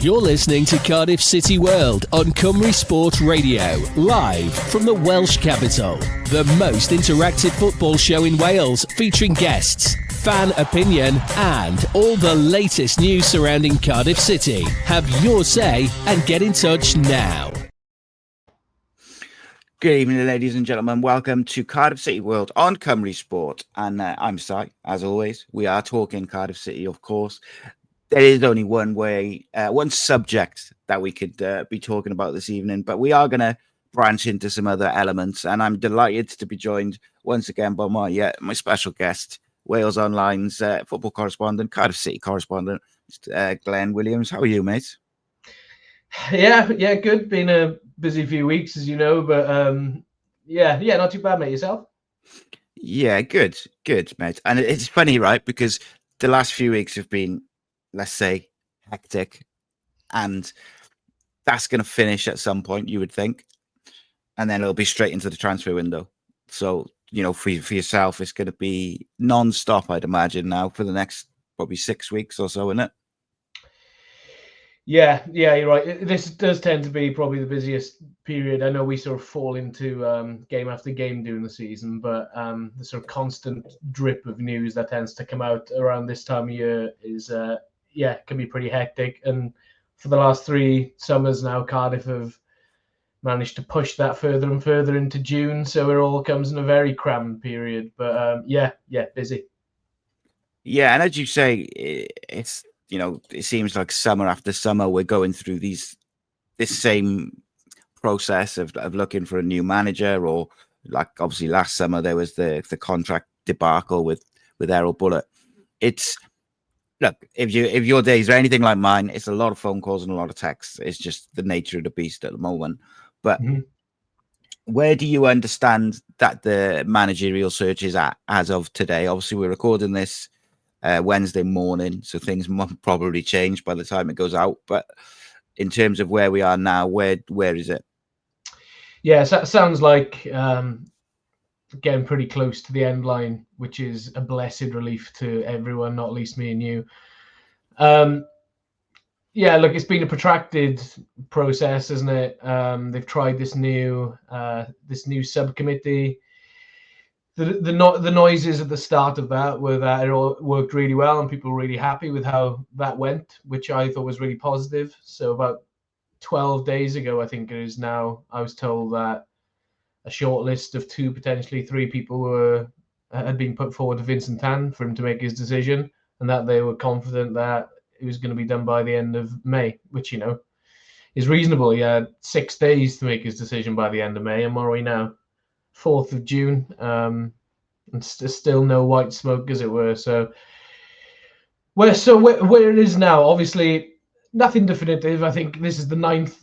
You're listening to Cardiff City World on Cymru Sport Radio, live from the Welsh capital. The most interactive football show in Wales, featuring guests, fan opinion, and all the latest news surrounding Cardiff City. Have your say and get in touch now. Good evening, ladies and gentlemen. Welcome to Cardiff City World on Cymru Sport. And I'm Si, as always. We are talking Cardiff City, of course. There is only one way, one subject that we could be talking about this evening, but we are going to branch into some other elements. And I'm delighted to be joined once again by my special guest, Wales Online's football correspondent, Cardiff City correspondent, Glen Williams. How are you, mate? Yeah, good. Been a busy few weeks, as you know, but yeah, not too bad, mate. Yourself? Yeah, good, mate. And it's funny, right? Because the last few weeks have been, let's say, hectic, and that's going to finish at some point, you would think, and then it'll be straight into the transfer window. So, you know, for yourself, it's going to be non-stop, I'd imagine, now for the next probably 6 weeks or so, isn't it? Yeah, you're right. This does tend to be probably the busiest period. I know we sort of fall into game after game during the season, but the sort of constant drip of news that tends to come out around this time of year is, can be pretty hectic. And for the last 3 summers now, Cardiff have managed to push that further and further into June. So it all comes in a very crammed period. But busy. Yeah, and as you say, it's, you know, it seems like summer after summer we're going through this same process of looking for a new manager, or like obviously last summer there was the contract debacle with Errol Bullitt. It's, look, if your days are anything like mine, it's a lot of phone calls and a lot of texts. It's just the nature of the beast at the moment. But where do you understand that the managerial search is at as of today? Obviously, we're recording this Wednesday morning, so things might probably change by the time it goes out. But in terms of where we are now, where is it? Yeah, so sounds like getting pretty close to the end line, which is a blessed relief to everyone, not least me and you. Look, it's been a protracted process, isn't it? They've tried this new subcommittee. The noises at the start of that were that it all worked really well and people were really happy with how that went, which I thought was really positive. So about 12 days ago, I think it is now, I was told that a short list of 2, potentially 3 people had been put forward to Vincent Tan for him to make his decision, and that they were confident that it was going to be done by the end of May, which, you know, is reasonable. He had 6 days to make his decision by the end of May, and where are we now? 4th of June, and still no white smoke, as it were. So where it is now, obviously nothing definitive. I think this is the 9th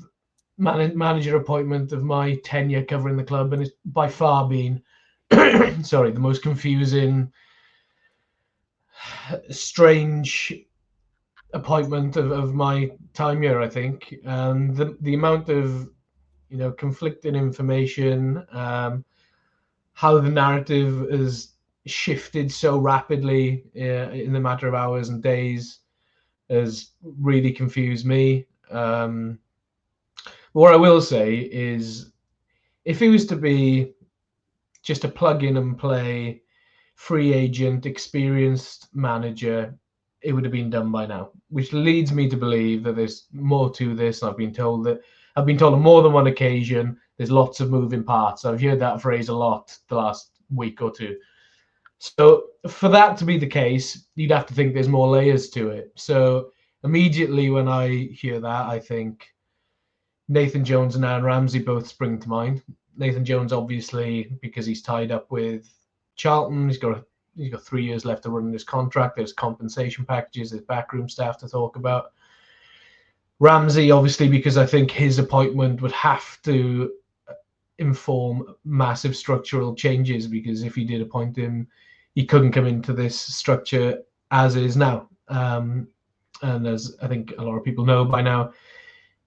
manager appointment of my tenure covering the club, and it's by far been the most confusing, strange appointment of my time here, I think. The amount of, you know, conflicting information, how the narrative has shifted so rapidly in the matter of hours and days has really confused me. What I will say is, if it was to be just a plug-in and play free agent, experienced manager, it would have been done by now, which leads me to believe that there's more to this. I've been told on more than one occasion there's lots of moving parts. I've heard that phrase a lot the last week or 2. So for that to be the case, you'd have to think there's more layers to it. So immediately when I hear that, I think Nathan Jones and Aaron Ramsey both spring to mind. Nathan Jones, obviously, because he's tied up with Charlton. He's got 3 years left to run his contract. There's compensation packages, there's backroom staff to talk about. Ramsey, obviously, because I think his appointment would have to inform massive structural changes, because if he did appoint him, he couldn't come into this structure as is now. And as I think a lot of people know by now,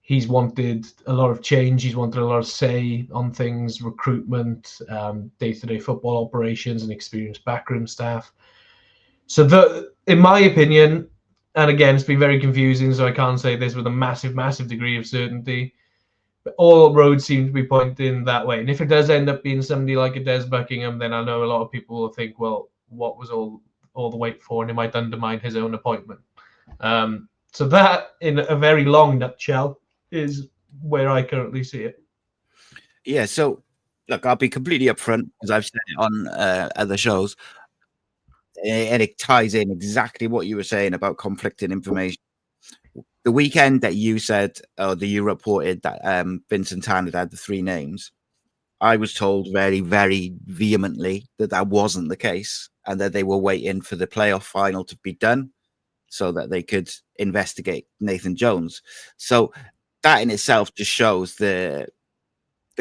he's wanted a lot of change. He's wanted a lot of say on things, recruitment, day-to-day football operations, and experienced backroom staff. So in my opinion, And again, it's been very confusing, so I can't say this with a massive degree of certainty. But all roads seem to be pointing that way. And if it does end up being somebody like a Des Buckingham, then I know a lot of people will think, well, what was all the wait for? And it might undermine his own appointment. So that, in a very long nutshell, is where I currently see it. Yeah, so look, I'll be completely upfront because I've said it on other shows, and it ties in exactly what you were saying about conflicting information. The weekend that you said, or that you reported that Vincent Tan had the 3 names, I was told very, very vehemently that that wasn't the case, and that they were waiting for the playoff final to be done so that they could investigate Nathan Jones. So that in itself just shows the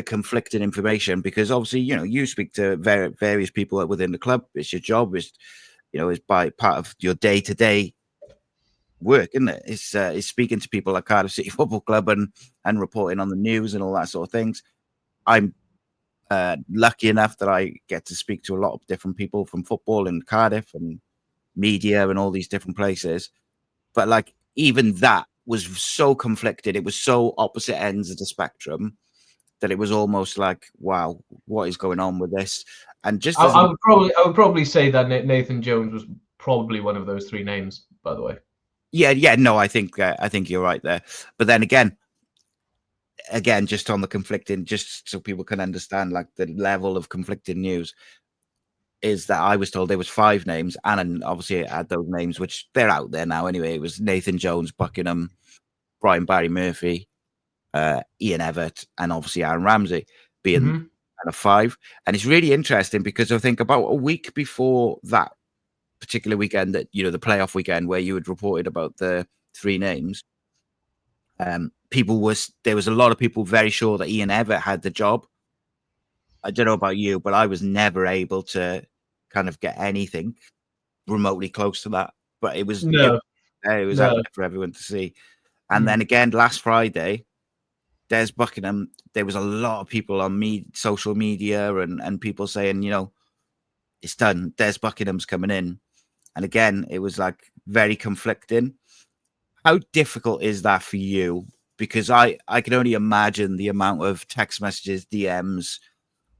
conflicting information, because obviously, you speak to various people within the club. It's your job. It's by part of your day-to-day work, isn't it? It's speaking to people like Cardiff City Football Club and reporting on the news and all that sort of things. I'm lucky enough that I get to speak to a lot of different people from football in Cardiff and media and all these different places. But like, even that was so conflicted. It was so opposite ends of the spectrum that it was almost like, wow, what is going on with this? And just I would probably say that Nathan Jones was probably one of those 3 names, by the way. Yeah, no, I think you're right there. But then again, just on the conflicting, just so people can understand like the level of conflicting news, is that I was told there was 5 names, and obviously it had those names, which they're out there now anyway. It was Nathan Jones, Buckingham, Brian Barry Murphy, Ian Evatt, and obviously Aaron Ramsey being kind of 5. And it's really interesting because I think about a week before that particular weekend, that the playoff weekend where you had reported about the 3 names, there was a lot of people very sure that Ian Evatt had the job. I don't know about you, but I was never able to kind of get anything remotely close to that. But it was out there for everyone to see. And then again, last Friday, Des Buckingham, there was a lot of people on social media and people saying, it's done. Des Buckingham's coming in. And again, it was like very conflicting. How difficult is that for you? Because I can only imagine the amount of text messages, DMs,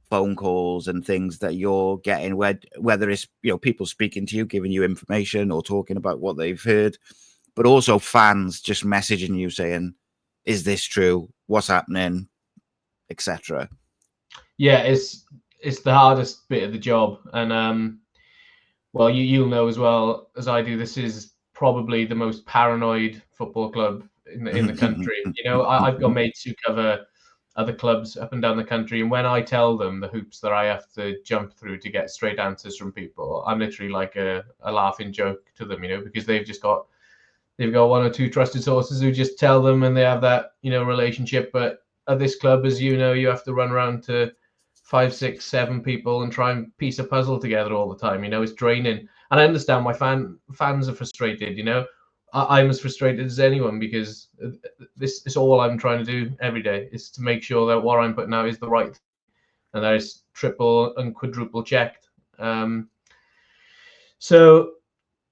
phone calls and things that you're getting, whether it's people speaking to you, giving you information or talking about what they've heard, but also fans just messaging you saying, is this true? What's happening? Etc. Yeah, it's the hardest bit of the job. And well, you'll know as well as I do, this is probably the most paranoid football club in the country. I've got mates who cover other clubs up and down the country, and when I tell them the hoops that I have to jump through to get straight answers from people, I'm literally like a laughing joke to them, because they've got 1 or 2 trusted sources who just tell them, and they have that relationship. But at this club, as you have to run around to 5, 6, 7 people and try and piece a puzzle together all the time. It's draining, and I understand why fans are frustrated. I'm as frustrated as anyone, because this is all I'm trying to do every day, is to make sure that what I'm putting out is the right thing, and that is triple and quadruple checked. So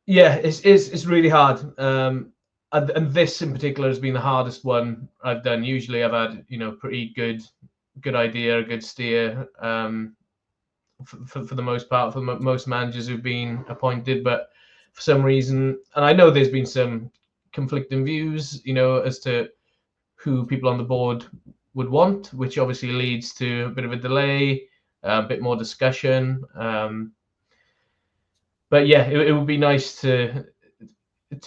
yeah, it's really hard. And this in particular has been the hardest one I've done. Usually I've had pretty good idea, a good steer, for the most part, for most managers who've been appointed. But for some reason, and I know there's been some conflicting views, as to who people on the board would want, which obviously leads to a bit of a delay, a bit more discussion. But yeah, it would be nice to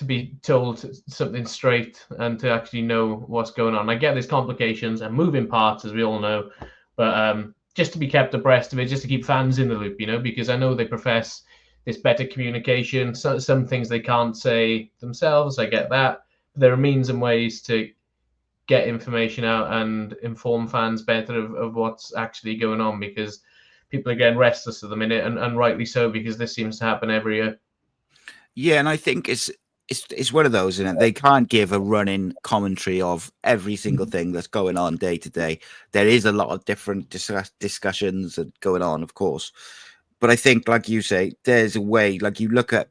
be told something straight and to actually know what's going on. I get there's complications and moving parts, as we all know, but just to be kept abreast of it, just to keep fans in the loop, because I know they profess this better communication. So, some things they can't say themselves, I get that. But there are means and ways to get information out and inform fans better of what's actually going on, because people are getting restless at the minute, and rightly so, because this seems to happen every year. Yeah, and I think it's one of those, isn't it? They can't give a running commentary of every single thing that's going on day to day. There is a lot of different discussions going on, of course. But I think, like you say, there's a way, like you look at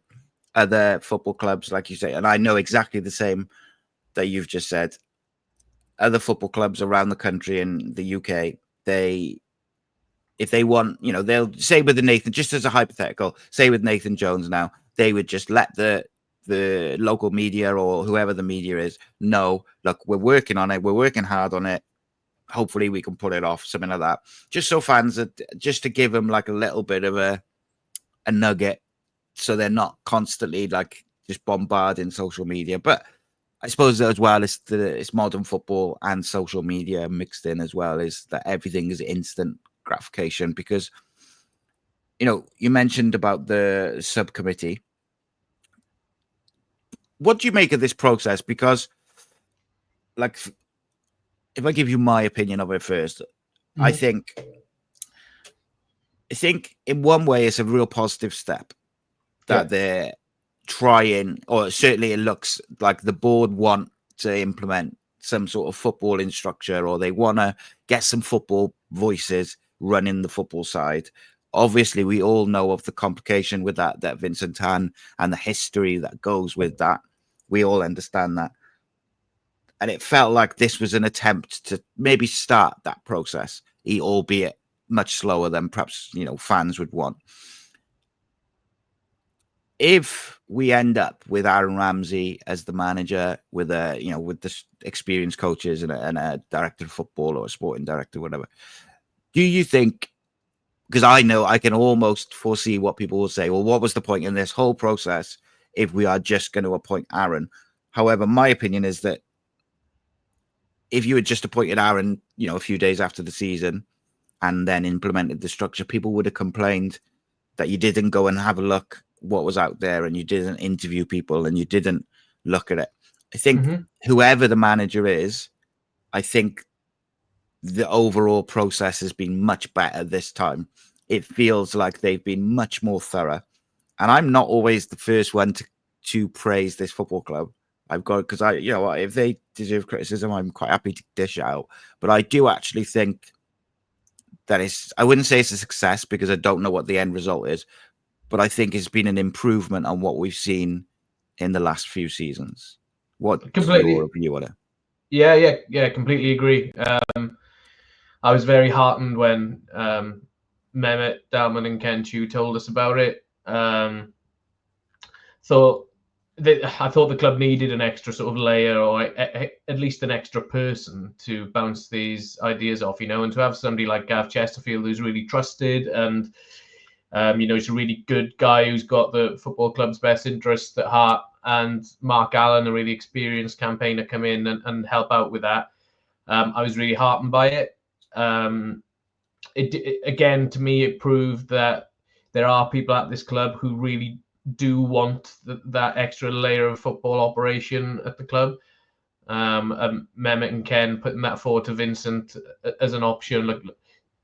other football clubs, like you say, and I know exactly the same that you've just said. Other football clubs around the country in the UK, if they want, they'll say with the Nathan, just as a hypothetical, say with Nathan Jones now, they would just let the local media or whoever the media is know, look, we're working on it, we're working hard on it. Hopefully we can pull it off, something like that. Just so fans, just to give them like a little bit of a nugget, so they're not constantly like just bombarding social media. But I suppose as well, it's modern football and social media mixed in as well, is that everything is instant gratification. Because you mentioned about the subcommittee. What do you make of this process? Because, like, if I give you my opinion of it first, I think in one way it's a real positive step that they're trying, or certainly it looks like the board want to implement some sort of footballing structure, or they want to get some football voices running the football side. Obviously, we all know of the complication with that Vincent Tan and the history that goes with that. We all understand that. And it felt like this was an attempt to maybe start that process, albeit much slower than perhaps, fans would want. If we end up with Aaron Ramsey as the manager, with with the experienced coaches and a director of football or a sporting director, whatever, do you think? Because I know I can almost foresee what people will say. Well, what was the point in this whole process if we are just going to appoint Aaron? However, my opinion is that if you had just appointed Aaron, a few days after the season and then implemented the structure, people would have complained that you didn't go and have a look what was out there, and you didn't interview people, and you didn't look at it. I think whoever the manager is, I think the overall process has been much better this time. It feels like they've been much more thorough. And I'm not always the first one to praise this football club. I've got, because if they deserve criticism, I'm quite happy to dish it out. But I do actually think that I wouldn't say it's a success, because I don't know what the end result is, but I think it's been an improvement on what we've seen in the last few seasons. What's your view on it? Yeah, completely agree. I was very heartened when Mehmet, Dalman and Ken Chu told us about it. I thought the club needed an extra sort of layer, or at least an extra person to bounce these ideas off, and to have somebody like Gav Chesterfield who's really trusted, and he's a really good guy who's got the football club's best interest at heart, and Mark Allen, a really experienced campaigner, come in and help out with that. I was really heartened by it. Again, to me, it proved that there are people at this club who really do want that extra layer of football operation at the club. Mehmet and Ken putting that forward to Vincent as an option. Look,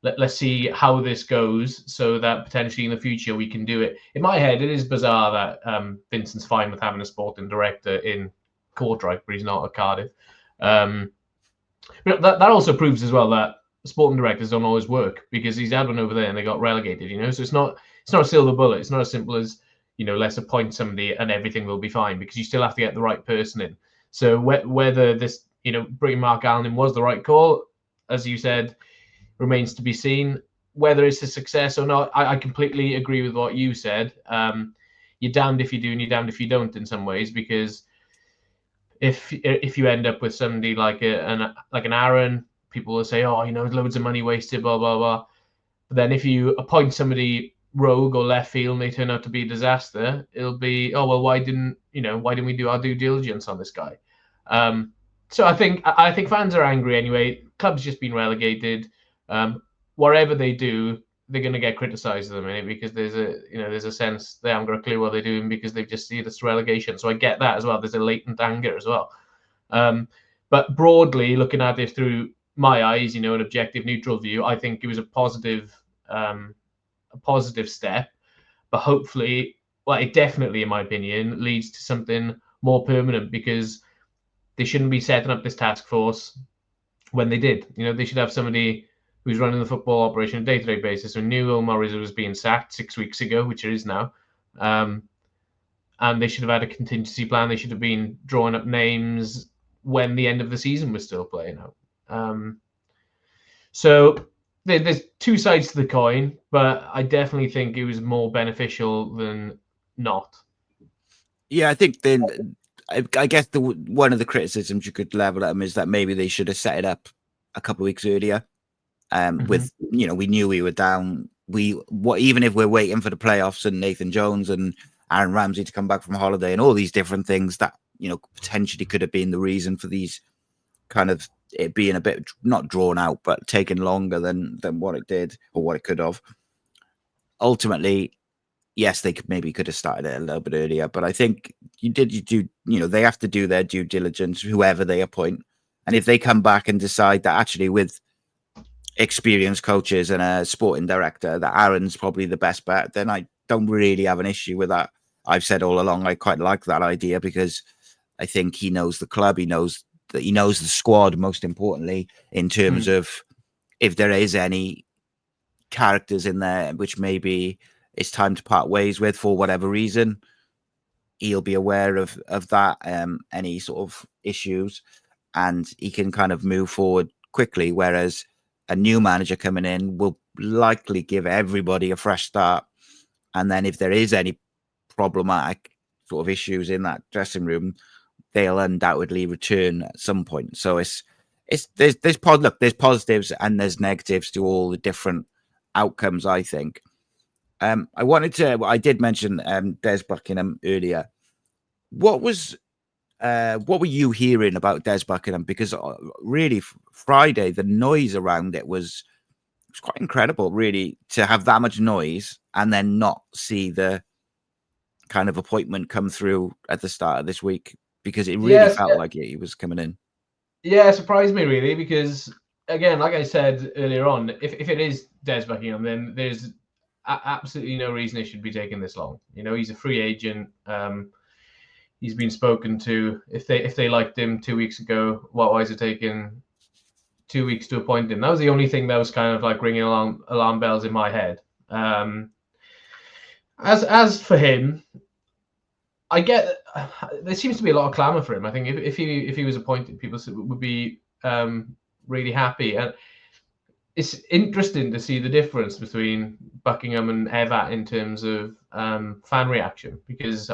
let's see how this goes, so that potentially in the future we can do it. In my head, it is bizarre that Vincent's fine with having a sporting director in Courtrai, but he's not at Cardiff. But that also proves as well that sporting directors don't always work, because he's had one over there and they got relegated. So it's not a silver bullet. It's not as simple as let's appoint somebody and everything will be fine, because you still have to get the right person in. So whether this bringing Mark Allen in was the right call, as you said, remains to be seen. Whether it's a success or not, I completely agree with what you said. You're damned if you do and you're damned if you don't in some ways, because if you end up with somebody like an Aaron, people will say, oh, loads of money wasted, blah blah blah. But then if you appoint somebody rogue or left field and they turn out to be a disaster, it'll be, oh well, why didn't we do our due diligence on this guy? So I think fans are angry anyway. Club's just been relegated. Whatever they do, they're going to get criticised at the minute, because there's a sense they haven't got a clue what they're doing, because they've just seen this relegation. So I get that as well. There's a latent anger as well. But broadly, looking at it through my eyes, an objective, neutral view, I think it was a positive step. But hopefully, well, it definitely, in my opinion, leads to something more permanent, because they shouldn't be setting up this task force when they did. They should have somebody who's running the football operation on a day-to-day basis. So knew Omar Rizzo was being sacked 6 weeks ago, which it is now. and they should have had a contingency plan. They should have been drawing up names when the end of the season was still playing out. So there's two sides to the coin, but I definitely think it was more beneficial than not. Yeah, I think then I guess one of the criticisms you could level at them is that maybe they should have set it up a couple of weeks earlier. With we knew we were down. Even if we're waiting for the playoffs and Nathan Jones and Aaron Ramsey to come back from holiday and all these different things that potentially could have been the reason for these kind of it being a bit not drawn out but taking longer than what it did or what it could have. Ultimately, yes, they could have started it a little bit earlier, but I think they have to do their due diligence, whoever they appoint. And if they come back and decide that actually with experienced coaches and a sporting director that Aaron's probably the best bet, then I don't really have an issue with that. I've said all along I quite like that idea because I think he knows the club, he knows the squad, most importantly, in terms of if there is any characters in there which maybe it's time to part ways with for whatever reason, he'll be aware of that, any sort of issues, and he can kind of move forward quickly. Whereas a new manager coming in will likely give everybody a fresh start. And then if there is any problematic sort of issues in that dressing room, they'll undoubtedly return at some point. So there's positives and there's negatives to all the different outcomes, I think. I did mention Des Buckingham earlier. What were you hearing about Des Buckingham? Because really Friday, the noise around it was quite incredible, really, to have that much noise and then not see the kind of appointment come through at the start of this week, because it really felt like he was coming in. Yeah, it surprised me really, because again, like I said earlier on, if it is Des Buckingham, then there's absolutely no reason it should be taking this long. He's a free agent. He's been spoken to. If they liked him 2 weeks ago, why is it taking 2 weeks to appoint him? That was the only thing that was kind of like ringing alarm bells in my head. As for him, I get there seems to be a lot of clamour for him. I think if he was appointed, people would be really happy. And it's interesting to see the difference between Buckingham and Evatt in terms of fan reaction, because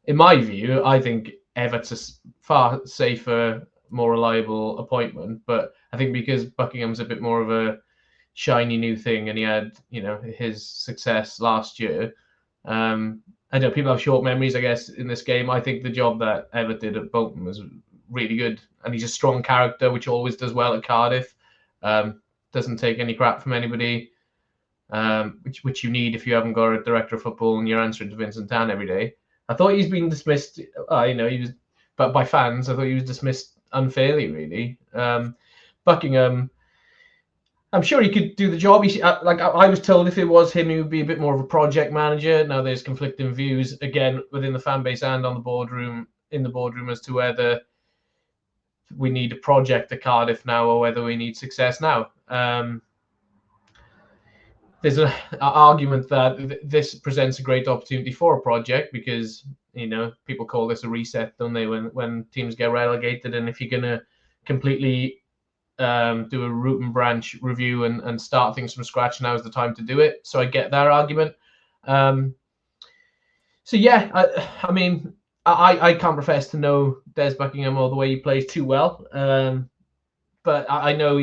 in my view, I think Evatt's a far safer, more reliable appointment. But I think because Buckingham's a bit more of a shiny new thing and he had, his success last year, I know people have short memories, I guess, in this game. I think the job that Evatt did at Bolton was really good. And he's a strong character, which always does well at Cardiff. Doesn't take any crap from anybody, which you need if you haven't got a director of football and you're answering to Vincent Tan every day. I thought he's been dismissed, he was, but by fans, I thought he was dismissed unfairly, really. Buckingham, I'm sure he could do the job. I was told if it was him, he would be a bit more of a project manager. Now there's conflicting views, again, within the fan base and in the boardroom as to whether we need a project at Cardiff now or whether we need success now. There's an argument that this presents a great opportunity for a project because, people call this a reset, don't they, when teams get relegated. And if you're going to completely do a root and branch review and start things from scratch, now is the time to do it. So I get that argument. So yeah, I can't profess to know Des Buckingham or the way he plays too well, but I know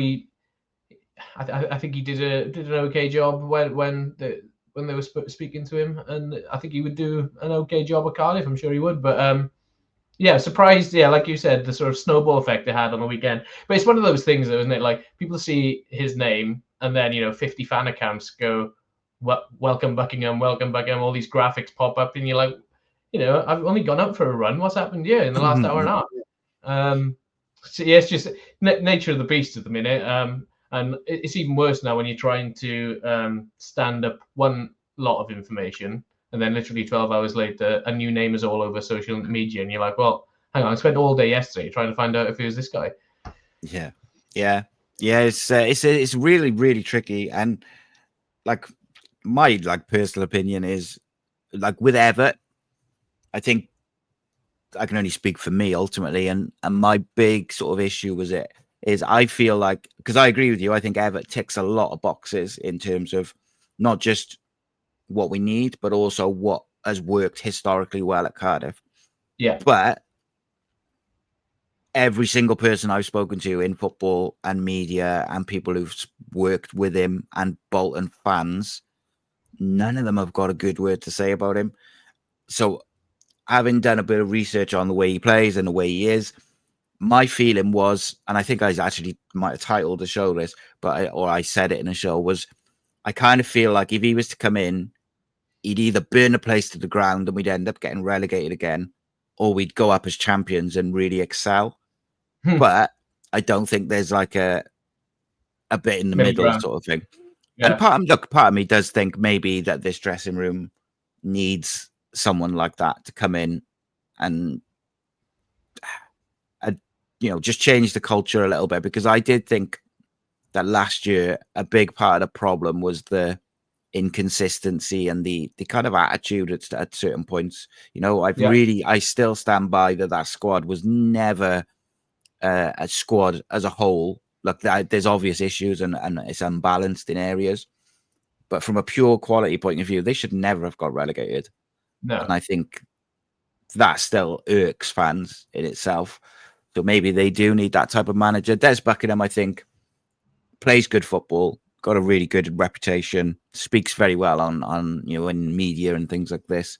I think he did an okay job when they were speaking to him, and I think he would do an okay job at Cardiff. I'm sure he would, but yeah, surprised. Yeah, like you said, the sort of snowball effect it had on the weekend. But it's one of those things, though, isn't it? Like people see his name, and then 50 fan accounts go, "Welcome Buckingham, welcome Buckingham." All these graphics pop up, and you're like, I've only gone out for a run. What's happened here in the last hour and a half? So yeah, it's just nature of the beast at the minute. And it's even worse now when you're trying to stand up one lot of information, and then literally 12 hours later, a new name is all over social media, and you're like, well, hang on, I spent all day yesterday trying to find out if it was this guy. Yeah. It's really, really tricky. And like my personal opinion is, like with Evatt, I think I can only speak for me ultimately, and my big sort of issue is I feel like, because I agree with you, I think Everett ticks a lot of boxes in terms of not just what we need, but also what has worked historically well at Cardiff. Yeah. But every single person I've spoken to in football and media and people who've worked with him and Bolton fans, none of them have got a good word to say about him. So having done a bit of research on the way he plays and the way he is, my feeling was, and I think I actually might have titled the show this, or I said it in a show, was I kind of feel like if he was to come in, he'd either burn the place to the ground and we'd end up getting relegated again, or we'd go up as champions and really excel. But I don't think there's like a bit in the middle sort of thing. Yeah. And part of me does think maybe that this dressing room needs someone like that to come in and just change the culture a little bit, because I did think that last year a big part of the problem was the inconsistency and the kind of attitude at certain points. I still stand by that squad was never a squad as a whole. Look, there's obvious issues and it's unbalanced in areas, but from a pure quality point of view, they should never have got relegated. No. And I think that still irks fans in itself. So maybe they do need that type of manager. Des Buckingham, I think, plays good football, got a really good reputation, speaks very well on in media and things like this.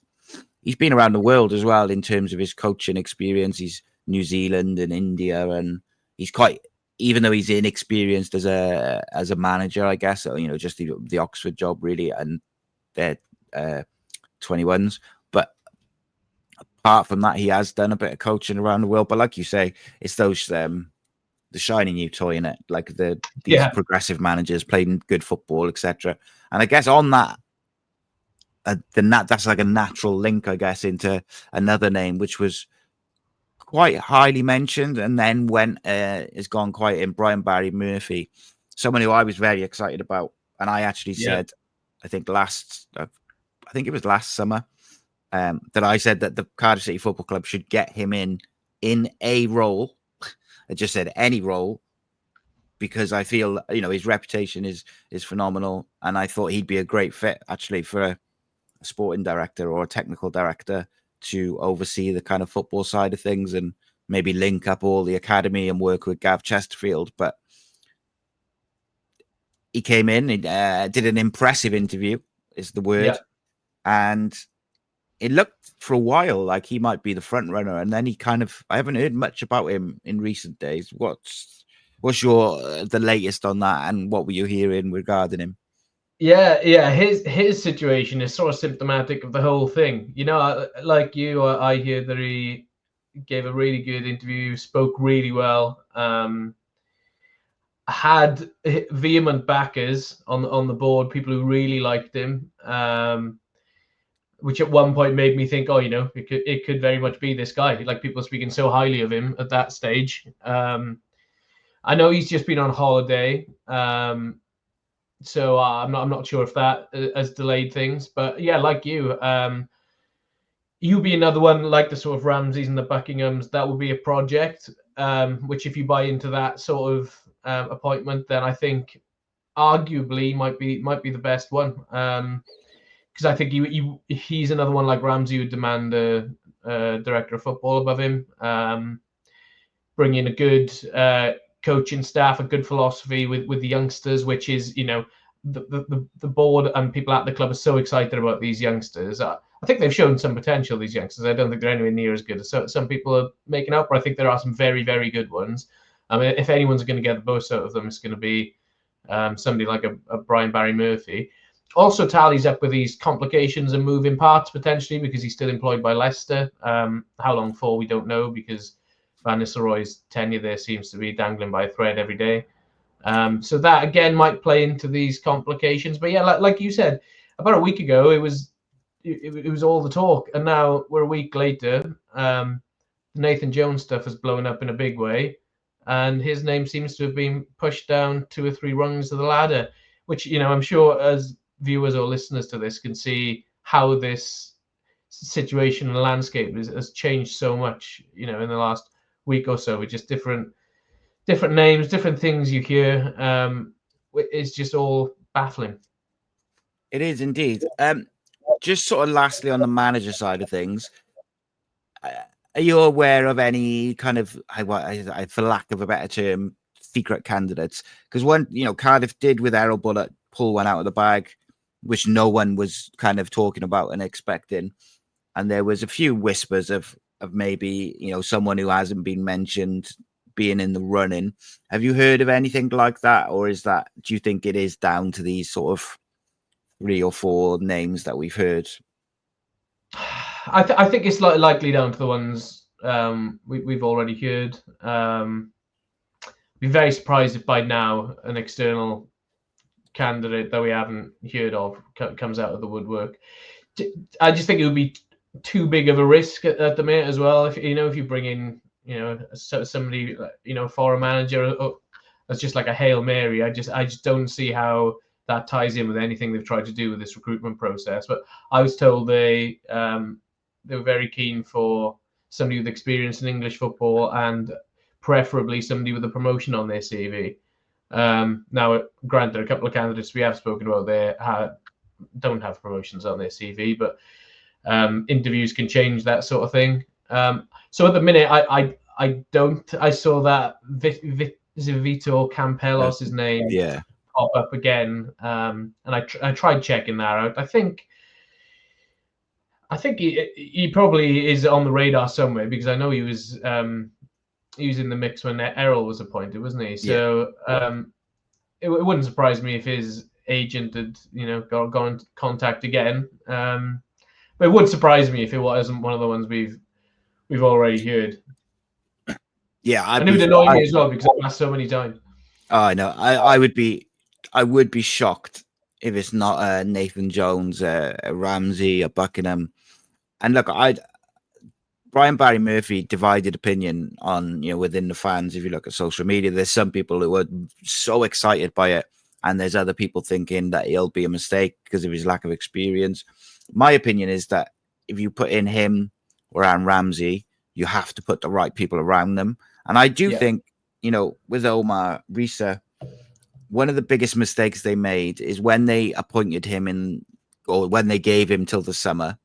He's been around the world as well in terms of his coaching experience. He's New Zealand and India, and he's quite, even though he's inexperienced as a manager, I guess, just the Oxford job really, and they're 21s. But apart from that, he has done a bit of coaching around the world. But like you say, it's those the shiny new toy in it, like these progressive managers playing good football, etc. And I guess on that, that's like a natural link, I guess, into another name which was quite highly mentioned and then has gone quite in, Brian Barry Murphy, someone who I was very excited about. And I actually said, I think it was last summer, that I said that the Cardiff City Football Club should get him in a role. I just said any role, because I feel his reputation is phenomenal, and I thought he'd be a great fit actually for a sporting director or a technical director to oversee the kind of football side of things and maybe link up all the academy and work with Gav Chesterfield. But he came in, he did an impressive interview, is the word, and it looked for a while like he might be the front runner, and then I haven't heard much about him in recent days. What's the latest on that, and what were you hearing regarding him? Yeah. His situation is sort of symptomatic of the whole thing. Like you, I hear that he gave a really good interview, spoke really well, had vehement backers on the board, people who really liked him, which at one point made me think, it could very much be this guy. Like, people are speaking so highly of him at that stage. I know he's just been on holiday, so I'm not sure if that has delayed things. But yeah, like you, you'll be another one like the sort of Ramseys and the Buckinghams. That will be a project, which if you buy into that sort of appointment, then I think arguably might be the best one. Because I think he's another one like Ramsey who would demand a director of football above him. Bring in a good coaching staff, a good philosophy with the youngsters, which is, the board and people at the club are so excited about these youngsters. I think they've shown some potential, these youngsters. I don't think they're anywhere near as good as some people are making out, but I think there are some very, very good ones. I mean, if anyone's going to get the most out of them, it's going to be somebody like a Brian Barry Murphy. Also tallies up with these complications and moving parts potentially, because he's still employed by Leicester. How long for, we don't know, because Van Nistelrooy's tenure there seems to be dangling by a thread every day. So that again might play into these complications. But yeah, like you said, about a week ago it was all the talk, and now we're a week later. Nathan Jones stuff has blown up in a big way, and his name seems to have been pushed down 2 or 3 rungs of the ladder, which I'm sure as viewers or listeners to this can see how this situation and landscape has changed so much, in the last week or so, with just different names, different things you hear. It's just all baffling. It is indeed. Just sort of lastly on the manager side of things, are you aware of any kind of, for lack of a better term, secret candidates? Because Cardiff did with Errol Bullock pull one out of the bag, which no one was kind of talking about and expecting. And there was a few whispers of maybe, someone who hasn't been mentioned being in the running. Have you heard of anything like that? Or do you think it is down to these sort of 3 or 4 names that we've heard? I think it's likely down to the ones we've already heard. Be very surprised if by now an external candidate that we haven't heard of comes out of the woodwork. I just think it would be too big of a risk at the minute as well. If you bring in somebody foreign manager that's just like a Hail Mary, I just don't see how that ties in with anything they've tried to do with this recruitment process. But I was told they were very keen for somebody with experience in English football and preferably somebody with a promotion on their CV. Now, granted, a couple of candidates we have spoken about there don't have promotions on their CV, but interviews can change that sort of thing. So at the minute, I don't. I saw that Vitor Campelos, his name, pop up again, and I tried checking that out. I think he probably is on the radar somewhere, because I know he was in the mix when Errol was appointed, wasn't he? So it wouldn't surprise me if his agent had gone into contact again. But it would surprise me if it wasn't one of the ones we've already heard. Yeah, and it would annoy me as well, because I've asked so many times. Oh, I know. I would be shocked if it's not Nathan Jones, a Ramsey, a Buckingham. And look, Brian Barry Murphy divided opinion on within the fans. If you look at social media, there's some people who are so excited by it, and there's other people thinking that he'll be a mistake because of his lack of experience. My opinion is that if you put in him or Aaron Ramsey, you have to put the right people around them. And I do think, with Omar Rhys, one of the biggest mistakes they made is when they appointed him or when they gave him till the summer,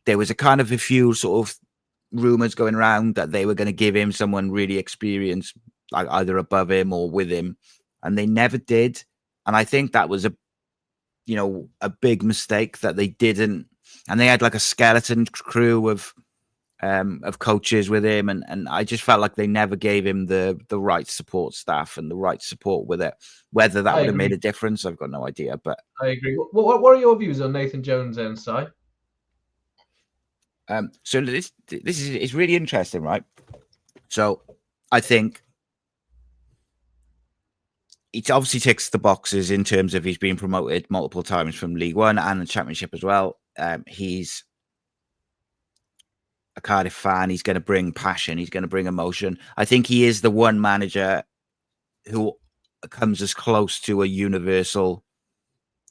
there was a few sort of rumors going around that they were going to give him someone really experienced, like either above him or with him, and they never did. And I think that was a big mistake that they didn't. And they had like a skeleton crew of coaches with him, and I just felt like they never gave him the right support staff and the right support with it. Whether that would have made a difference, I've got no idea. But I agree. What are your views on Nathan Jones and Si? So this is really interesting, right? So I think it obviously ticks the boxes in terms of he's been promoted multiple times from League One and the Championship as well. He's a Cardiff fan. He's going to bring passion. He's going to bring emotion. I think he is the one manager who comes as close to a universal,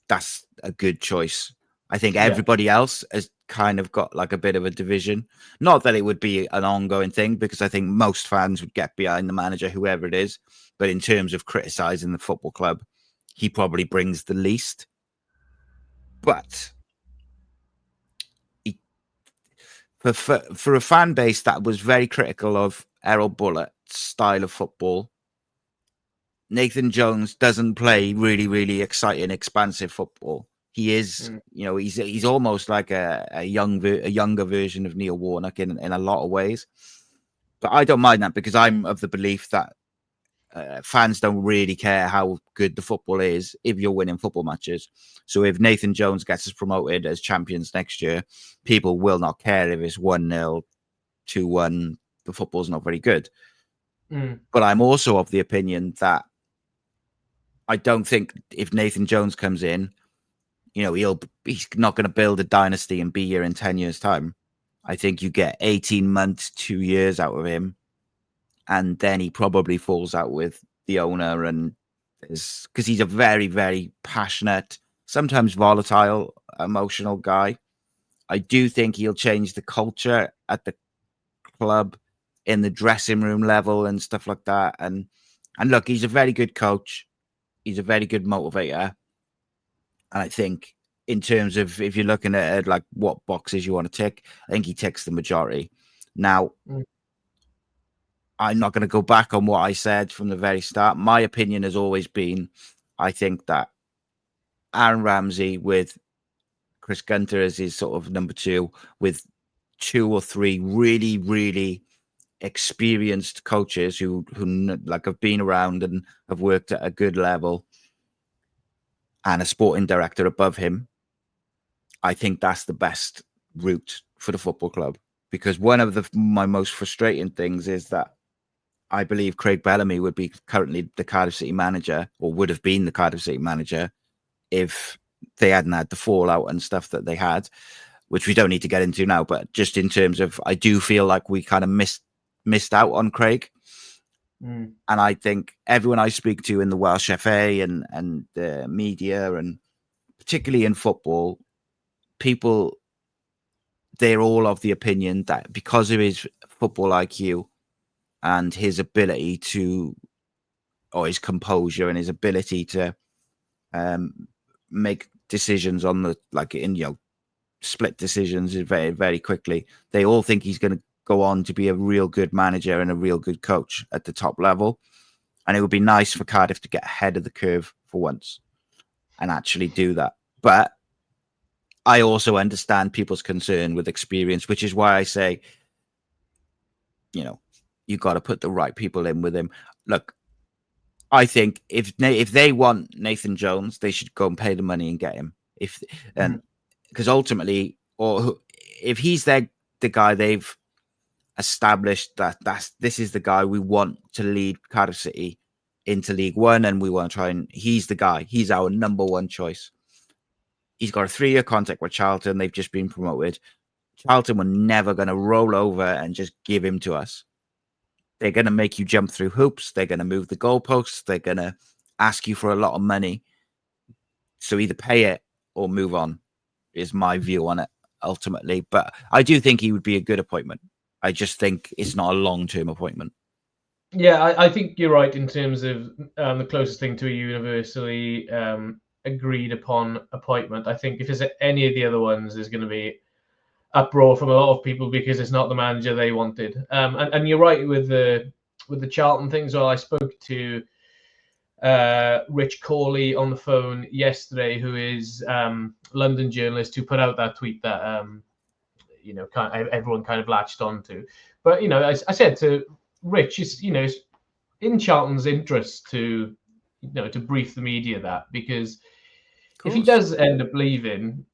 that's a good choice. I think everybody else has kind of got like a bit of a division. Not that it would be an ongoing thing, because I think most fans would get behind the manager, whoever it is. But in terms of criticizing the football club, he probably brings the least. But for a fan base that was very critical of Errol Bullock's style of football, Nathan Jones doesn't play really, really exciting, expansive football. He is, he's almost like a younger version of Neil Warnock in a lot of ways. But I don't mind that, because I'm of the belief that fans don't really care how good the football is if you're winning football matches. So if Nathan Jones gets us promoted as champions next year, people will not care if it's 1-0, 2-1. The football's not very good. But I'm also of the opinion that I don't think if Nathan Jones comes in, he's not going to build a dynasty and be here in 10 years' time. I think you get 18 months, 2 years out of him, and then he probably falls out with the owner, and because he's a very, very passionate, sometimes volatile, emotional guy. I do think he'll change the culture at the club, in the dressing room level and stuff like that. And look, he's a very good coach. He's a very good motivator. And I think in terms of, if you're looking at like what boxes you want to tick, I think he ticks the majority. Now, I'm not going to go back on what I said from the very start. My opinion has always been, I think that Aaron Ramsey with Chris Gunter as his sort of number two, with 2 or 3 really, really experienced coaches who like have been around and have worked at a good level, and a sporting director above him, I think that's the best route for the football club. Because one of my most frustrating things is that I believe Craig Bellamy would be currently the Cardiff City manager, or would have been the Cardiff City manager, if they hadn't had the fallout and stuff that they had, which we don't need to get into now. But just in terms of, I do feel like we kind of missed out on Craig. And I think everyone I speak to in the Welsh FA and the media, and particularly in football, people, they're all of the opinion that because of his football IQ and his ability to, or his composure and his ability to make decisions on the, like, in, you know, split decisions very, very quickly, they all think he's going to go on to be a real good manager and a real good coach at the top level. And it would be nice for Cardiff to get ahead of the curve for once and actually do that. But I also understand people's concern with experience, which is why I say, you know, you got to put the right people in with him. Look, I think if they want Nathan Jones, they should go and pay the money and get him. Because ultimately, or if he's the guy they've established that this is the guy we want to lead Cardiff City into League One, and we want to try, and he's the guy. He's our number one choice. He's got a 3-year contract with Charlton. They've just been promoted. Charlton were never going to roll over and just give him to us. They're going to make you jump through hoops. They're going to move the goalposts. They're going to ask you for a lot of money. So either pay it or move on, is my view on it, ultimately. But I do think he would be a good appointment. I just think it's not a long-term appointment. Yeah, I think you're right in terms of the closest thing to a universally agreed upon appointment. I think if it's any of the other ones, there's going to be uproar from a lot of people because it's not the manager they wanted. And you're right with the Charlton thing as well. I spoke to Rich Corley on the phone yesterday, who is London journalist who put out that tweet that you know, everyone kind of latched onto. But you know, I said to Rich, it's, you know, it's in Charlton's interest to, you know, to brief the media that, because if he does end up leaving,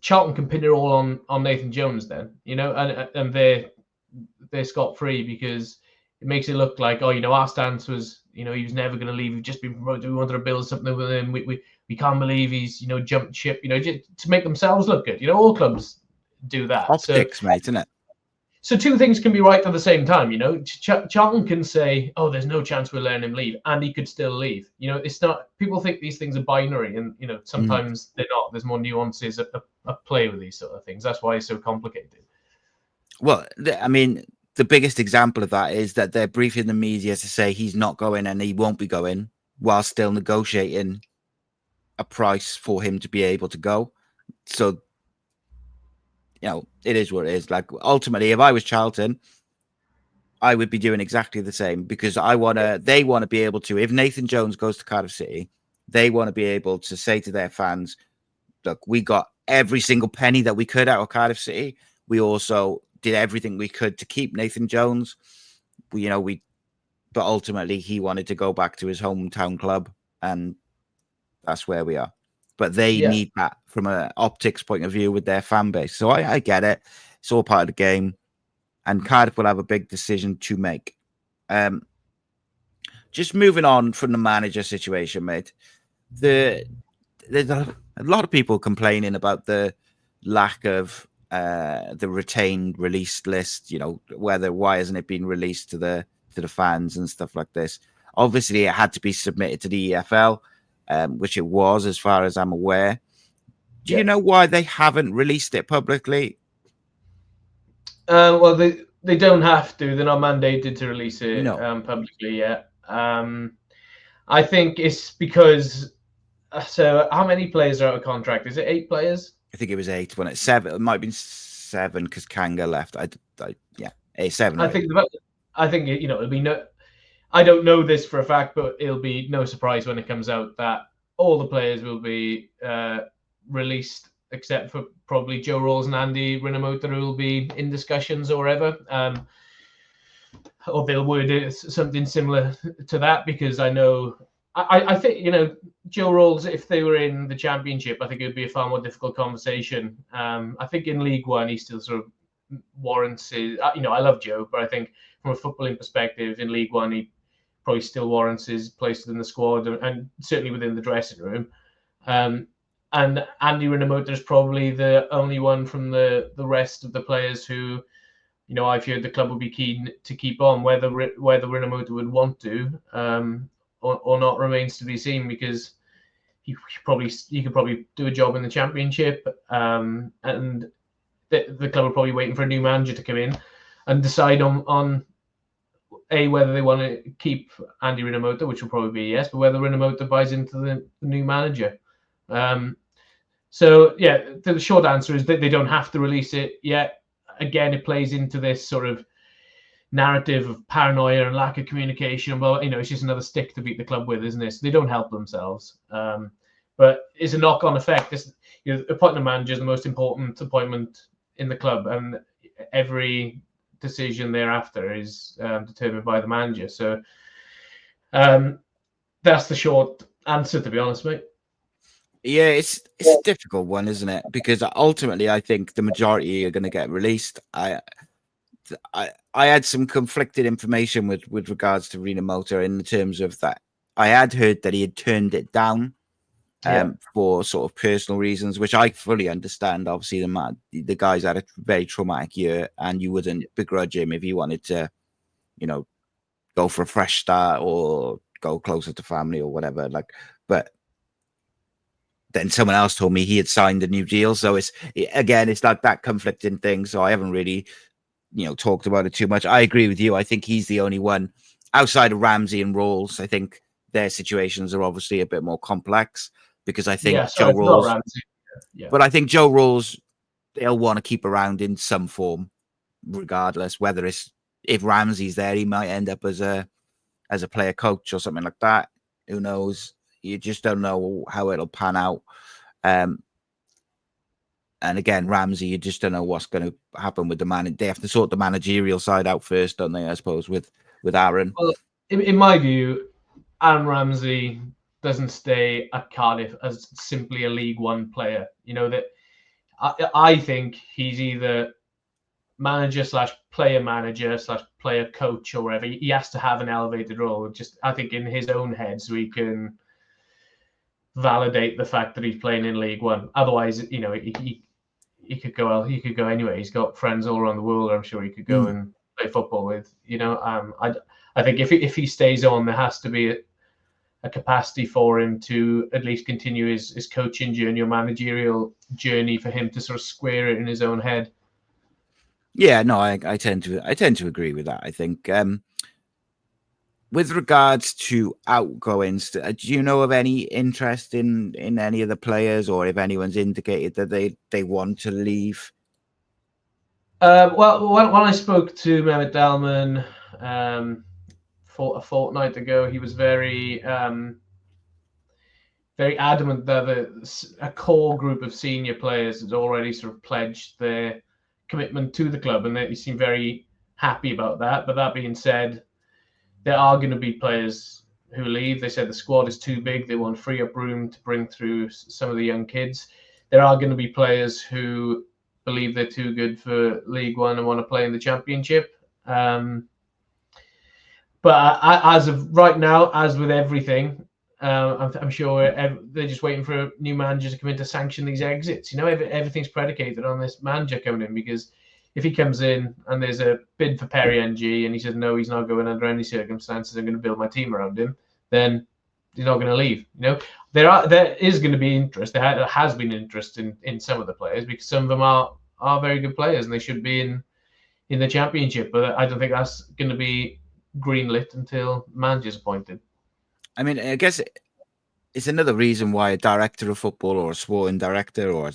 Charlton can pin it all on Nathan Jones then, you know, and they're scot-free, because it makes it look like, oh, you know, our stance was, you know, he was never going to leave. We've just been promoted. We wanted to build something with him. We can't believe he's, you know, jumped ship, you know, just to make themselves look good. You know, all clubs do that. Optics, mate, isn't it? So two things can be right at the same time, you know. Charlton can say, oh, there's no chance we're letting him leave, and he could still leave. You know, it's not, people think these things are binary, and, you know, sometimes they're not. There's more nuances at play with these sort of things. That's why it's so complicated. Well, I mean, the biggest example of that is that they're briefing the media to say he's not going and he won't be going, while still negotiating a price for him to be able to go. So, you know, it is what it is. Like, ultimately, if I was Charlton, I would be doing exactly the same, because they want to be able to, if Nathan Jones goes to Cardiff City, they want to be able to say to their fans, look, we got every single penny that we could out of Cardiff City. We also did everything we could to keep Nathan Jones. But ultimately he wanted to go back to his hometown club, and that's where we are. But they need that from an optics point of view with their fan base. So I get it. It's all part of the game. And Cardiff will have a big decision to make. Just moving on from the manager situation, mate. There's a lot of people complaining about the lack of the retained released list. You know, why hasn't it been released to the fans and stuff like this? Obviously, it had to be submitted to the EFL, which it was, as far as I'm aware. Do you know why they haven't released it publicly? Well, they don't have to. They're not mandated to release it publicly yet. I think it's because. So, how many players are out of contract? Is it 8 players? I think it was 8. When it's 7, it might have been 7 because Kanga left. Yeah, 7. I think it'll be no. I don't know this for a fact, but it'll be no surprise when it comes out that all the players will be released, except for probably Joe Rawls and Andy Rinomhota, who will be in discussions or whatever. Or they'll word it something similar to that, because I know. I think, Joe Rawls, if they were in the Championship, I think it would be a far more difficult conversation. I think in League One, he still sort of warrants his. I love Joe, but I think from a footballing perspective, in League One, he probably still warrants his place within the squad and certainly within the dressing room. And Andy Rinomhota is probably the only one from the rest of the players who, I feared the club would be keen to keep on. Whether Rinomhota would want to or not remains to be seen, because he could probably do a job in the Championship, and the club are probably waiting for a new manager to come in and decide on whether they want to keep Andy Rinomhota, which will probably be yes, but whether Rinomhota buys into the new manager. So yeah, the short answer is that they don't have to release it yet. Again, it plays into this sort of narrative of paranoia and lack of communication. Well, it's just another stick to beat the club with, isn't it? So they don't help themselves. But it's a knock-on effect. Appointing a manager is the most important appointment in the club, and every decision thereafter is determined by the manager. So that's the short answer, to be honest, mate. Yeah, it's a difficult one, isn't it? Because ultimately, I think the majority are going to get released. I had some conflicted information with regards to Rinomhota in terms of that. I had heard that he had turned it down for sort of personal reasons, which I fully understand. Obviously, the guy's had a very traumatic year, and you wouldn't begrudge him if he wanted to, go for a fresh start or go closer to family or whatever. But then someone else told me he had signed a new deal. So it's like that conflicting thing. So I haven't really, talked about it too much. I agree with you. I think he's the only one outside of Ramsey and Rawls. I think their situations are obviously a bit more complex, because I think Joe Rawls, but I think Joe Rawls, they'll want to keep around in some form, regardless. Whether if Ramsey's there, he might end up as a player coach or something like that. Who knows? You just don't know how it'll pan out. And again, Ramsey, you just don't know what's going to happen with the man. They have to sort the managerial side out first, don't they? I suppose with Aaron. Well, in my view, Aaron Ramsey doesn't stay at Cardiff as simply a League One player. That I think he's either manager / player manager / player coach or whatever. He has to have an elevated role, just I think in his own head, so he can validate the fact that he's playing in League One. Otherwise, he could go anywhere. He's got friends all around the world. I'm sure he could go and play football with. I think if he stays on, there has to be a capacity for him to at least continue his coaching journey or managerial journey, for him to sort of square it in his own head. Yeah, no, I tend to agree with that. I think with regards to outgoings, do you know of any interest in any of the players, or if anyone's indicated that they want to leave? Well, when I spoke to Mehmet Dalman for a fortnight ago, he was very very adamant that a core group of senior players had already sort of pledged their commitment to the club, and they seem very happy about that. But that being said, there are going to be players who leave. They said the squad is too big. They want free up room to bring through some of the young kids. There are going to be players who believe they're too good for League One and want to play in the Championship. But as of right now, as with everything, I'm sure they're just waiting for a new manager to come in to sanction these exits. Everything's predicated on this manager coming in, because if he comes in and there's a bid for Perry NG and he says, no, he's not going under any circumstances, I'm going to build my team around him, then he's not going to leave. There is going to be interest. There has been interest in some of the players because some of them are very good players and they should be in the Championship. But I don't think that's going to be greenlit until manager's appointed. I mean, I guess it's another reason why a director of football or a sporting director or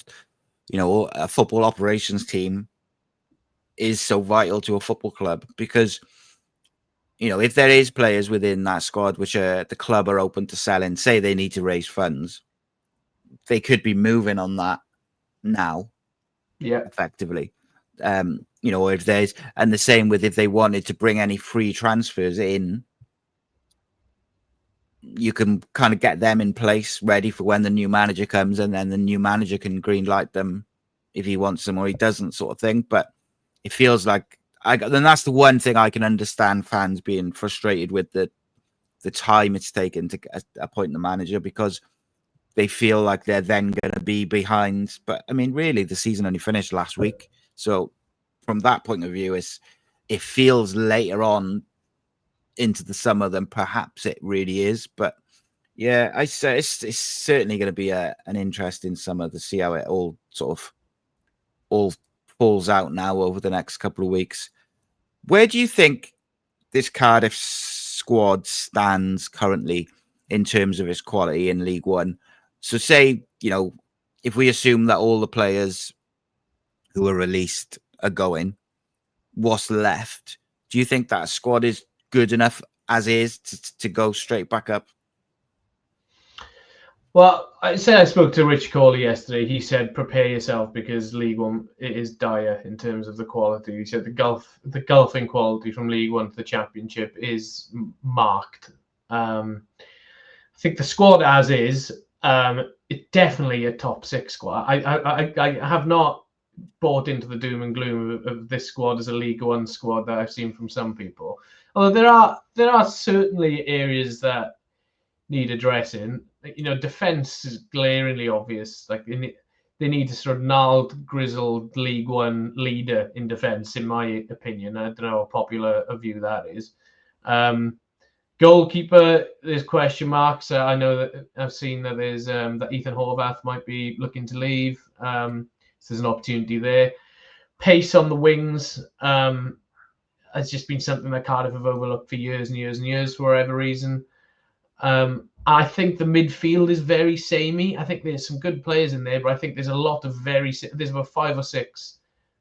a football operations team is so vital to a football club, because if there is players within that squad which the club are open to selling, say they need to raise funds, they could be moving on that now, effectively. If there's, and the same with if they wanted to bring any free transfers in, you can kind of get them in place ready for when the new manager comes, and then the new manager can green light them if he wants them or he doesn't, sort of thing. But it feels like then that's the one thing I can understand fans being frustrated with, the time it's taken to appoint the manager, because they feel like they're then going to be behind. But I mean, really, the season only finished last week, so from that point of view, it feels later on into the summer than perhaps it really is. But yeah, I say it's certainly going to be an interesting summer to see how it all falls out now over the next couple of weeks. Where do you think this Cardiff squad stands currently in terms of its quality in League One? So say, if we assume that all the players who are released are going, what's left? Do you think that squad is good enough as is to go straight back up? Well, I spoke to Rich Corley yesterday. He said, prepare yourself because League One, it is dire in terms of the quality. He said the gulf in quality from League One to the Championship is marked. I think the squad as is, it's definitely a top 6 squad. I have not bought into the doom and gloom of this squad as a League One squad that I've seen from some people. Although there are certainly areas that need addressing. Defense is glaringly obvious. Like they need a sort of gnarled, grizzled League One leader in defense, in my opinion. I don't know how popular a view that is. Goalkeeper, there's question marks. I know that I've seen that there's that Ethan Horvath might be looking to leave. So there's an opportunity there. Pace on the wings has just been something that Cardiff have overlooked for years and years and years for whatever reason. I think the midfield is very samey. I think there's some good players in there, but I think there's a lot of there's about 5 or 6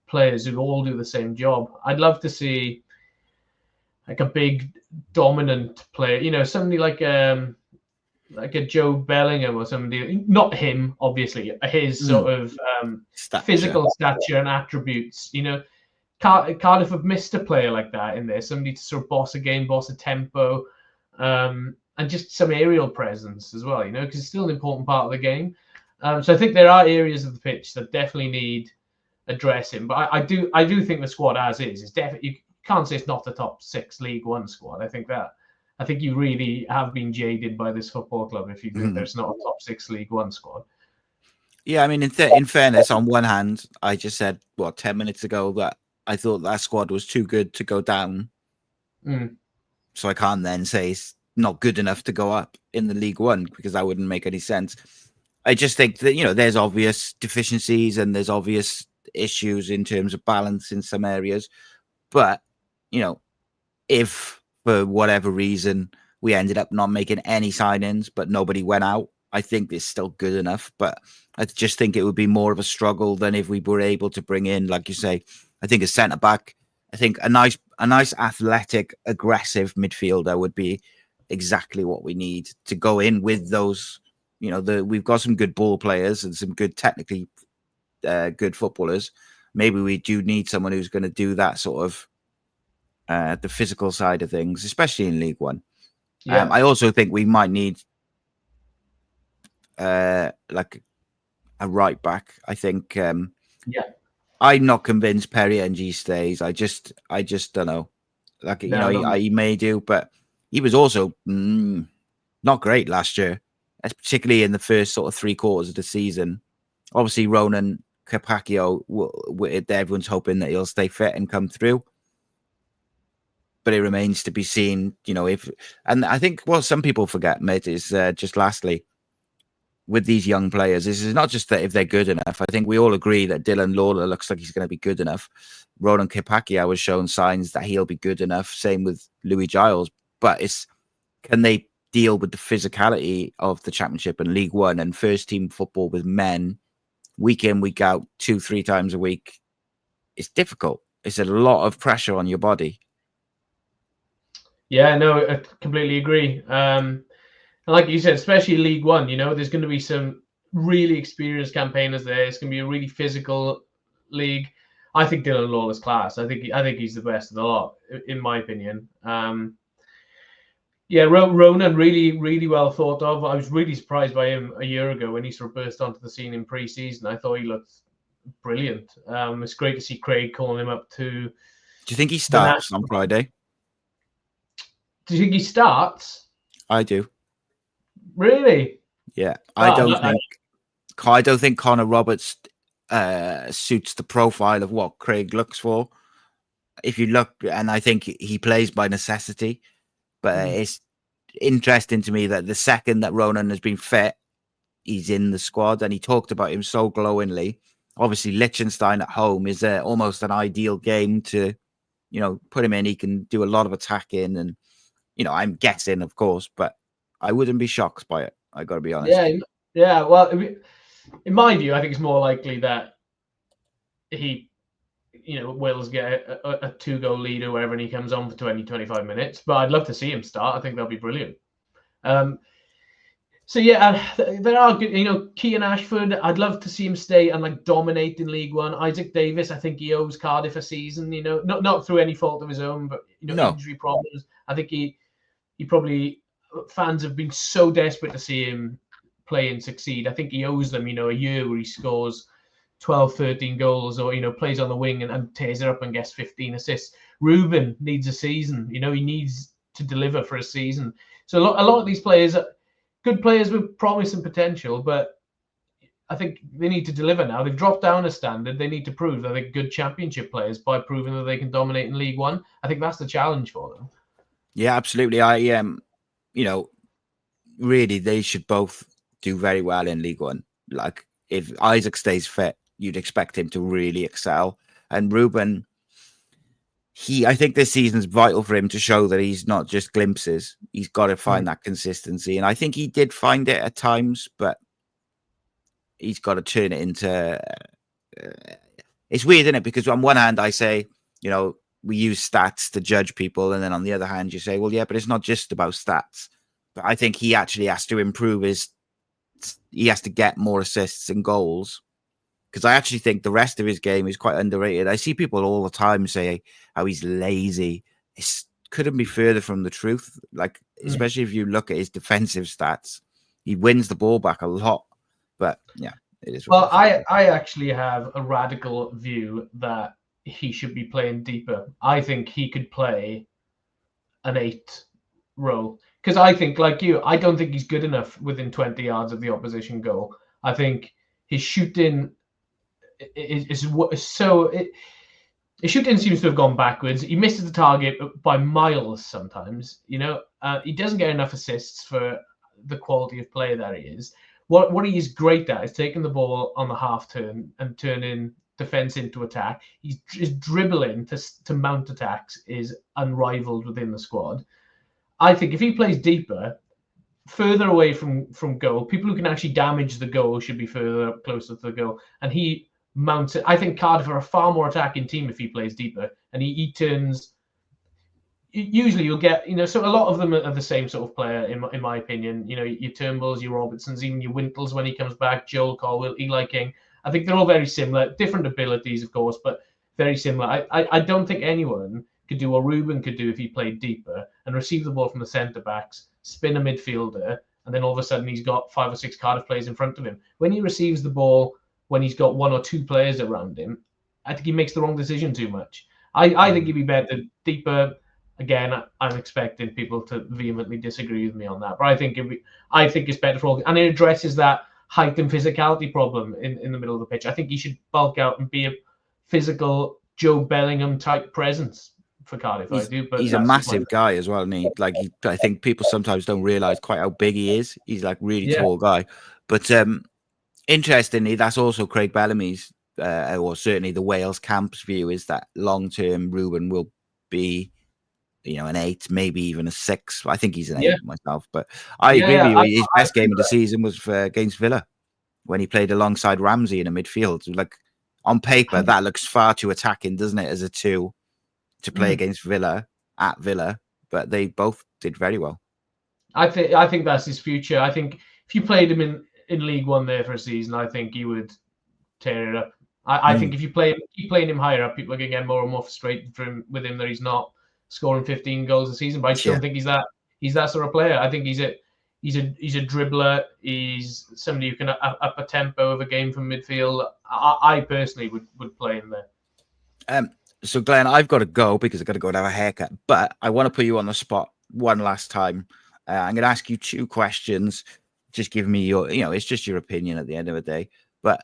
players who all do the same job. I'd love to see like a big dominant player, somebody like a Joe Bellingham or somebody, not him, obviously, his sort of physical stature and attributes. Cardiff have missed a player like that in there, somebody to sort of boss a game, boss a tempo, and just some aerial presence as well, because it's still an important part of the game. So I think there are areas of the pitch that definitely need addressing. But I do think the squad as is definitely, you can't say it's not the top 6 League One squad. I think you really have been jaded by this football club if you think there's not a top 6 League One squad. Yeah, I mean, in fairness, on one hand, I just said 10 minutes ago that I thought that squad was too good to go down. So I can't then say it's not good enough to go up in the League One, because that wouldn't make any sense. I just think that, there's obvious deficiencies and there's obvious issues in terms of balance in some areas. But, if for whatever reason we ended up not making any signings, but nobody went out, I think it's still good enough. But I just think it would be more of a struggle than if we were able to bring in, like you say, I think a centre back. I think a nice athletic, aggressive midfielder would be exactly what we need to go in with those. We've got some good ball players and some good technically good footballers. Maybe we do need someone who's going to do that sort of the physical side of things, especially in League One. Yeah. I also think we might need like a right back. I think. I'm not convinced Perry NG stays. I just don't know. Like, he may do, but he was also not great last year, particularly in the first sort of 3 quarters of the season. Obviously, Ronan Capaccio, everyone's hoping that he'll stay fit and come through. but it remains to be seen, and I think what some people forget, mate, is just lastly, with these young players, this is not just that if they're good enough. I think we all agree that Dylan Lawler looks like he's going to be good enough. Ronan Kipakia was showing signs that he'll be good enough. Same with Louis Giles. But can they deal with the physicality of the Championship and League One and first team football with men week in, week out, 2-3 times a week? It's difficult. It's a lot of pressure on your body. Yeah, no, I completely agree. And like you said, especially League One, there's going to be some really experienced campaigners there. It's going to be a really physical league. I think Dylan Lawler's class. I think he's the best of the lot, in my opinion. Yeah, Ronan, really, really well thought of. I was really surprised by him a year ago when he sort of burst onto the scene in pre-season. I thought he looked brilliant. It's great to see Craig calling him up to. Do you think he starts on Friday? Do you think he starts? I do. Really? Yeah, I don't think Connor Roberts suits the profile of what Craig looks for. If you look, and I think he plays by necessity, but it's interesting to me that the second that Ronan has been fit, he's in the squad, and he talked about him so glowingly. Obviously, Liechtenstein at home is almost an ideal game to, put him in. He can do a lot of attacking, and I'm guessing, of course, but I wouldn't be shocked by it. I got to be honest. Yeah. Well, in my view, I think it's more likely that he, Wales get a 2-goal lead or whatever, and he comes on for 20-25 minutes. But I'd love to see him start. I think that'll be brilliant. So yeah, there are good. Kean Ashford. I'd love to see him stay and dominate in League One. Isaac Davis. I think he owes Cardiff a season. Not through any fault of his own, but injury problems. I think he probably, fans have been so desperate to see him play and succeed. I think he owes them, a year where he scores 12, 13 goals, or plays on the wing and tears it up and gets 15 assists. Ruben needs a season. He needs to deliver for a season. So a lot of these players are good players with promise and potential, but I think they need to deliver now. They've dropped down a standard. They need to prove that they're good Championship players by proving that they can dominate in League One. I think that's the challenge for them. Yeah, absolutely. I really, they should both do very well in League One. Like, if Isaac stays fit, you'd expect him to really excel. And Ruben, I think this season's vital for him to show that he's not just glimpses. He's got to find that consistency. And I think he did find it at times, but he's got to turn it into... it's weird, isn't it? Because on one hand, I say, we use stats to judge people. And then on the other hand, you say, well, yeah, but it's not just about stats. But I think he actually has to improve he has to get more assists and goals. Because I actually think the rest of his game is quite underrated. I see people all the time say how he's lazy. It couldn't be further from the truth. Especially if you look at his defensive stats, he wins the ball back a lot. But yeah, it is. Well, I actually have a radical view that he should be playing deeper. I think he could play an 8 role. Because I think, like you, I don't think he's good enough within 20 yards of the opposition goal. I think his shooting his shooting seems to have gone backwards. He misses the target by miles sometimes. He doesn't get enough assists for the quality of player that he is. What he is great at is taking the ball on the half turn and turning defense into attack. His dribbling to mount attacks is unrivaled within the squad. I think if he plays deeper, further away from goal, people who can actually damage the goal should be further closer to the goal, and he mounts it. I think Cardiff are a far more attacking team if he plays deeper, and he turns. Usually, you'll get so a lot of them are the same sort of player in my opinion. Your Turnbulls, your Robertsons, even your Wintles when he comes back, Joel Colwill, Eli King. I think they're all very similar, different abilities, of course, but very similar. I don't think anyone could do what Ruben could do if he played deeper and receive the ball from the centre backs, spin a midfielder, and then all of a sudden he's got 5 or 6 Cardiff players in front of him. When he receives the ball, when he's got 1 or 2 players around him, I think he makes the wrong decision too much. I think he'd be better deeper. Again, I'm expecting people to vehemently disagree with me on that, but I think it's better for all, and it addresses that height and physicality problem in the middle of the pitch. I think he should bulk out and be a physical Joe Bellingham type presence. for Cardiff. I do, but he's a massive guy as well, and I think people sometimes don't realise quite how big he is. He's like really tall guy, but interestingly, that's also Craig Bellamy's, or certainly the Wales camp's view, is that long term Ruben will be, an 8, maybe even a 6. I think he's an 8 myself, but I agree with you. His best game of the season was against Villa when he played alongside Ramsey in a midfield. Like on paper, that looks far too attacking, doesn't it, as a 2 to play against Villa at Villa? But they both did very well. I think that's his future. I think if you played him in League One there for a season, I think he would tear it up. I think if you keep playing him higher up, people are going to get more and more frustrated with him that he's not scoring 15 goals a season. But I just don't think he's that sort of player. I think he's a dribbler. He's somebody who can up a tempo of a game from midfield. I personally would play him there. So Glenn, I've got to go because I've got to go and have a haircut. But I want to put you on the spot one last time. I'm going to ask you 2 questions. Just give me your, it's just your opinion at the end of the day. But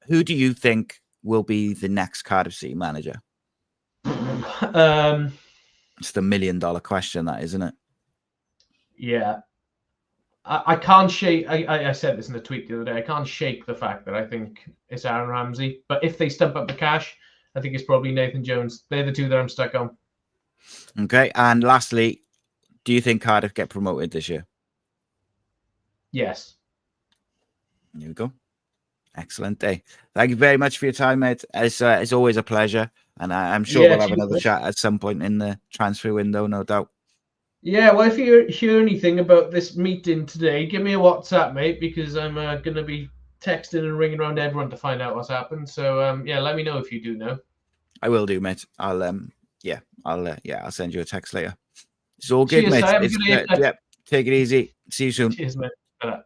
who do you think will be the next Cardiff City manager? It's the $1 million question, that, isn't it? Yeah. I can't shake. I said this in a tweet the other day. I can't shake the fact that I think it's Aaron Ramsey. But if they stump up the cash, I think it's probably Nathan Jones. They're the 2 that I'm stuck on. Okay. And lastly, do you think Cardiff get promoted this year? Yes. There we go. Excellent day. Thank you very much for your time, mate. It's always a pleasure. And I'm sure we'll have another chat at some point in the transfer window, no doubt. Yeah, well, if you hear anything about this meeting today, give me a WhatsApp, mate, because I'm going to be texting and ringing around everyone to find out what's happened. So, let me know if you do know. I will do, mate. I'll send you a text later. It's all good, mate. Take it easy. See you soon. Cheers, mate. Bye.